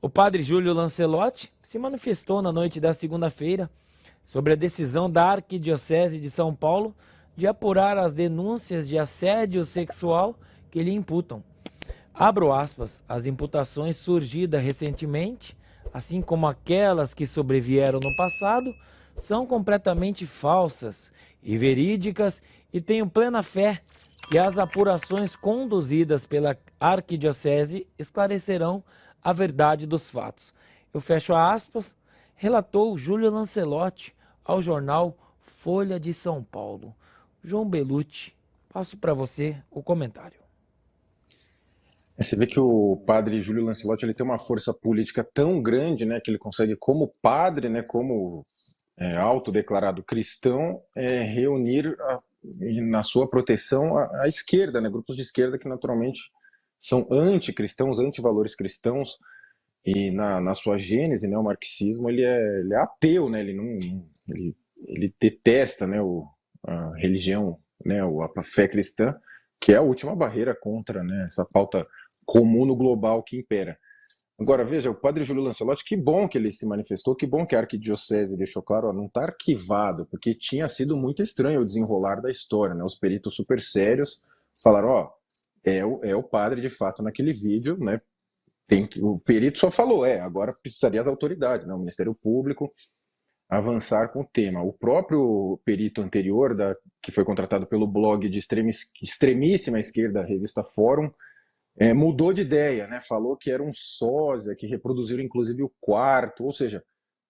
O padre Júlio Lancelotti se manifestou na noite da segunda-feira sobre a decisão da Arquidiocese de São Paulo de apurar as denúncias de assédio sexual que lhe imputam. Abro aspas, as imputações surgidas recentemente, assim como aquelas que sobrevieram no passado, são completamente falsas e verídicas e tenho plena fé que as apurações conduzidas pela Arquidiocese esclarecerão a verdade dos fatos. Eu fecho aspas, relatou Júlio Lancelotti ao jornal Folha de São Paulo. João Belucci, passo para você o comentário. Você vê que o padre Júlio Lancelotti ele tem uma força política tão grande, né, que ele consegue, como padre, né, como autodeclarado cristão, reunir na sua proteção a esquerda, né, grupos de esquerda que naturalmente são anticristãos, antivalores cristãos, e na sua gênese, né, o marxismo ele é ateu, né, ele detesta, né, a religião, né, a fé cristã, que é a última barreira contra, né, essa pauta comum no global que impera. Agora, veja, o padre Júlio Lancelotti, que bom que ele se manifestou, que bom que a Arquidiocese deixou claro, ó, não está arquivado, porque tinha sido muito estranho o desenrolar da história, né? Os peritos super sérios falaram, ó, é o padre de fato naquele vídeo, né? O perito só falou, agora precisaria as autoridades, né? O Ministério Público avançar com o tema. O próprio perito anterior, que foi contratado pelo blog de extremíssima esquerda, a revista Fórum, mudou de ideia, né? Falou que era um sósia, que reproduziram inclusive o quarto, ou seja,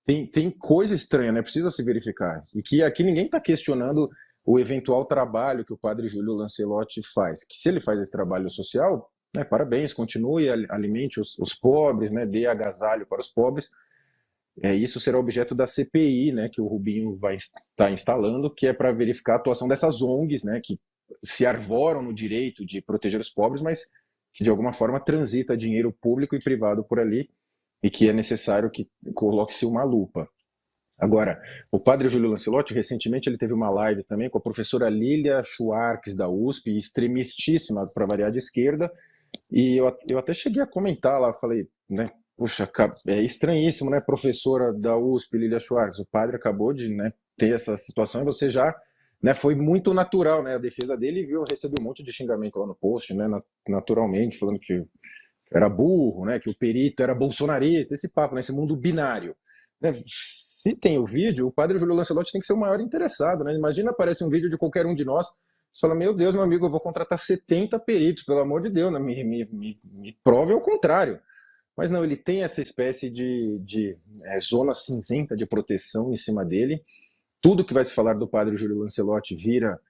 tem coisa estranha, né? Precisa se verificar. E que aqui ninguém está questionando o eventual trabalho que o padre Júlio Lancelotti faz. Que se ele faz esse trabalho social, né, parabéns, continue, alimente os pobres, né, dê agasalho para os pobres. Isso será objeto da CPI, né, que o Rubinho vai estar instalando, que é para verificar a atuação dessas ONGs, né, que se arvoram no direito de proteger os pobres, mas que de alguma forma transita dinheiro público e privado por ali e que é necessário que coloque-se uma lupa. Agora, o padre Júlio Lancelotti, recentemente, ele teve uma live também com a professora Lília Schwartz, da USP, extremistíssima, para variar de esquerda, e eu até cheguei a comentar lá, falei, né, puxa, é estranhíssimo, né, professora da USP, Lília Schwartz, o padre acabou de, né, ter essa situação e você já, né, foi muito natural, né, a defesa dele, viu, recebeu um monte de xingamento lá no post, né, naturalmente, falando que era burro, né, que o perito era bolsonarista, esse papo, né, esse mundo binário. Né, se tem o vídeo, o padre Júlio Lancelotti tem que ser o maior interessado, né, imagina aparece um vídeo de qualquer um de nós, você fala, meu Deus, meu amigo, eu vou contratar 70 peritos, pelo amor de Deus, né? Me prove o contrário. Mas não, ele tem essa espécie de zona cinzenta de proteção em cima dele. Tudo que vai se falar do padre Júlio Lancelotti vira,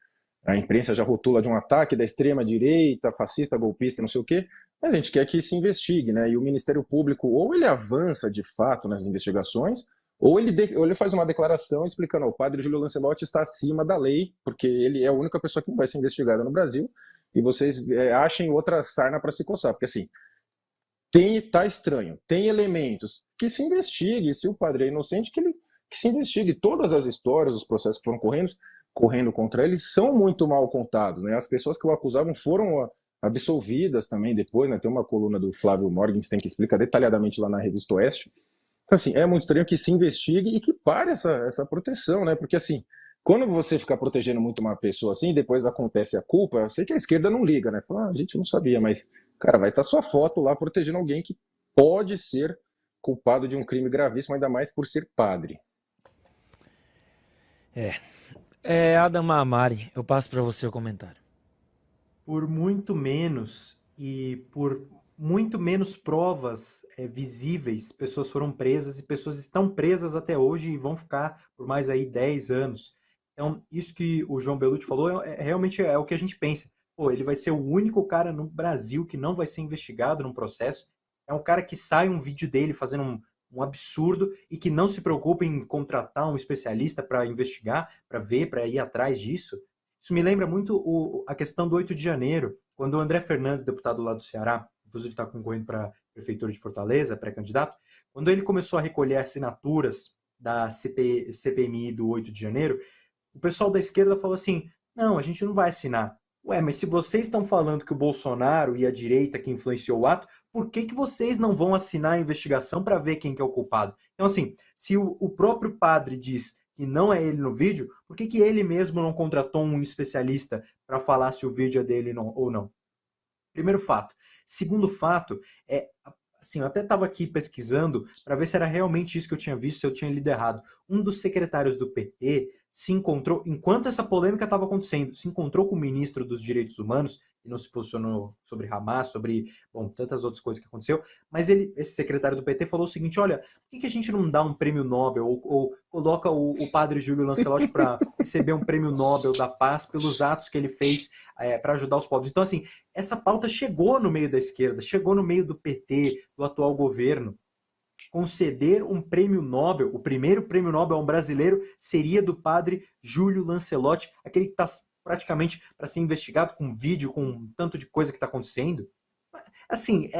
a imprensa já rotula de um ataque da extrema-direita, fascista, golpista, não sei o quê. A gente quer que se investigue, né? E o Ministério Público, ou ele avança de fato nas investigações, ou ele faz uma declaração explicando, o padre Júlio Lancelotti está acima da lei, porque ele é a única pessoa que não vai ser investigada no Brasil, e vocês achem outra sarna para se coçar, porque assim, tá estranho, tem elementos, que se investigue, se o padre é inocente, que se investigue. Todas as histórias, os processos que foram correndo contra ele, são muito mal contados, né? As pessoas que o acusavam foram absolvidas também depois, né? Tem uma coluna do Flávio Morgenstern que explica detalhadamente lá na Revista Oeste. Então, assim, é muito estranho que se investigue e que pare essa proteção, né? Porque, assim, quando você ficar protegendo muito uma pessoa assim, depois acontece a culpa, eu sei que a esquerda não liga, né? Fala, a gente não sabia, mas, cara, vai estar sua foto lá protegendo alguém que pode ser culpado de um crime gravíssimo, ainda mais por ser padre. Adam Amari, eu passo para você o comentário. Por muito menos e por muito menos provas visíveis, pessoas foram presas e pessoas estão presas até hoje e vão ficar por mais aí 10 anos. Então, isso que o João Belucci falou realmente é o que a gente pensa. Pô, ele vai ser o único cara no Brasil que não vai ser investigado num processo. É um cara que sai um vídeo dele fazendo um absurdo e que não se preocupa em contratar um especialista para investigar, para ver, para ir atrás disso. Isso me lembra muito a questão do 8 de janeiro, quando o André Fernandes, deputado lá do Ceará, inclusive está concorrendo para a Prefeitura de Fortaleza, pré-candidato, quando ele começou a recolher assinaturas da CPMI do 8 de janeiro, o pessoal da esquerda falou assim, não, a gente não vai assinar. Ué, mas se vocês estão falando que o Bolsonaro e a direita que influenciou o ato, por que que vocês não vão assinar a investigação para ver quem que é o culpado? Então, assim, se o próprio padre diz que não é ele no vídeo, por que que ele mesmo não contratou um especialista para falar se o vídeo é dele ou não? Primeiro fato. Segundo fato, assim, eu até estava aqui pesquisando para ver se era realmente isso que eu tinha visto, se eu tinha lido errado. Um dos secretários do PT se encontrou, enquanto essa polêmica estava acontecendo, se encontrou com o ministro dos Direitos Humanos, que não se posicionou sobre Hamas, sobre, bom, tantas outras coisas que aconteceu, mas esse secretário do PT falou o seguinte, olha, por que a gente não dá um prêmio Nobel ou coloca o padre Júlio Lancelotti para receber um prêmio Nobel da paz pelos atos que ele fez para ajudar os pobres? Então, assim, essa pauta chegou no meio da esquerda, chegou no meio do PT, do atual governo. Conceder um prêmio Nobel, o primeiro prêmio Nobel a um brasileiro seria do padre Júlio Lancelotti, aquele que está praticamente para ser investigado com vídeo, com um tanto de coisa que está acontecendo. Assim,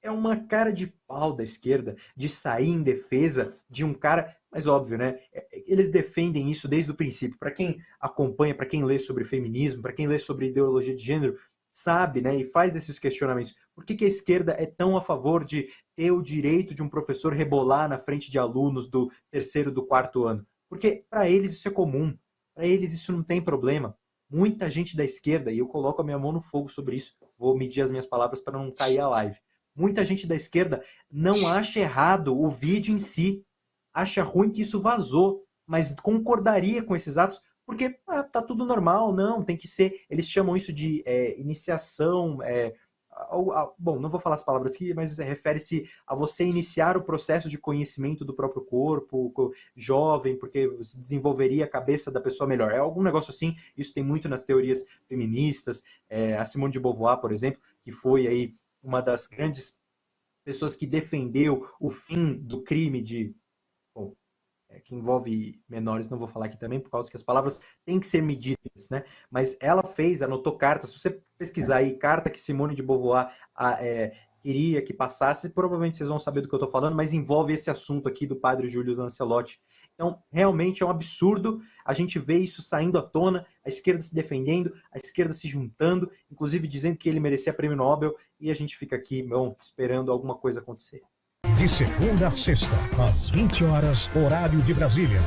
é uma cara de pau da esquerda de sair em defesa de um cara, mas óbvio, né? Eles defendem isso desde o princípio. Para quem acompanha, para quem lê sobre feminismo, para quem lê sobre ideologia de gênero, sabe, né, e faz esses questionamentos. Por que que a esquerda é tão a favor de ter o direito de um professor rebolar na frente de alunos do terceiro, do quarto ano? Porque para eles isso é comum, para eles isso não tem problema. Muita gente da esquerda, e eu coloco a minha mão no fogo sobre isso, vou medir as minhas palavras para não cair a live. Muita gente da esquerda não acha errado o vídeo em si, acha ruim que isso vazou, mas concordaria com esses atos porque tá tudo normal, não, tem que ser. Eles chamam isso de iniciação. Bom, não vou falar as palavras aqui, mas refere-se a você iniciar o processo de conhecimento do próprio corpo, jovem, porque você desenvolveria a cabeça da pessoa melhor. É algum negócio assim, isso tem muito nas teorias feministas. A Simone de Beauvoir, por exemplo, que foi aí uma das grandes pessoas que defendeu o fim do crime de. Bom, que envolve menores, não vou falar aqui também, por causa que as palavras têm que ser medidas, né? Mas ela anotou cartas, se você pesquisar aí, carta que Simone de Beauvoir queria que passasse, provavelmente vocês vão saber do que eu estou falando, mas envolve esse assunto aqui do padre Júlio Lancelotti. Então, realmente é um absurdo a gente ver isso saindo à tona, a esquerda se defendendo, a esquerda se juntando, inclusive dizendo que ele merecia prêmio Nobel, e a gente fica aqui, bom, esperando alguma coisa acontecer. De segunda a sexta, às 20 horas, horário de Brasília.